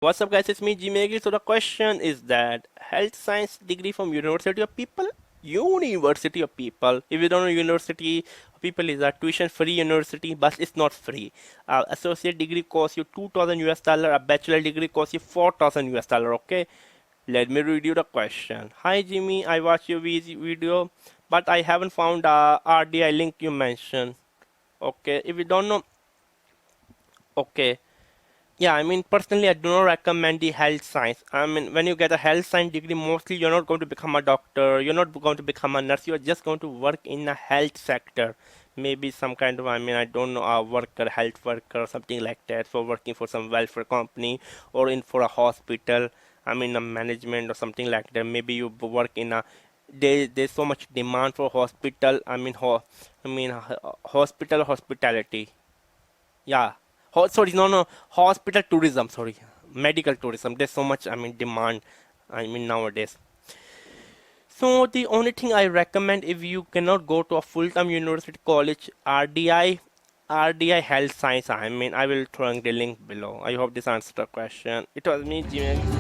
What's up guys, it's me Geek. So the question is that health science degree from University of People? University of People. If you don't know, University of People is a tuition free university, but it's not free. Associate degree costs you 2000 US dollar, a bachelor degree costs you 4000 US dollar, okay? Let me read you the question. Hi Jimmy, I watched your video, but I haven't found a RDI link you mentioned. Okay, if you don't know, okay. Yeah, I mean, personally, I do not recommend the health science. I mean, when you get a health science degree, mostly you're not going to become a doctor, you're not going to become a nurse, you're just going to work in the health sector. Maybe some kind of, I mean, I don't know, a worker, health worker, or something like that, for working for some welfare company or in for a hospital. I mean, a management or something like that. Maybe you work in a there's so much demand for hospital. Hospital hospitality. Yeah. Sorry, no. Hospital tourism, sorry. Medical tourism. There's so much, I mean, demand, I mean, nowadays. So the only thing I recommend if you cannot go to a full-time university college, RDI Health Science. I mean, I will throw the link below. I hope this answers the question. It was me, Jimmy.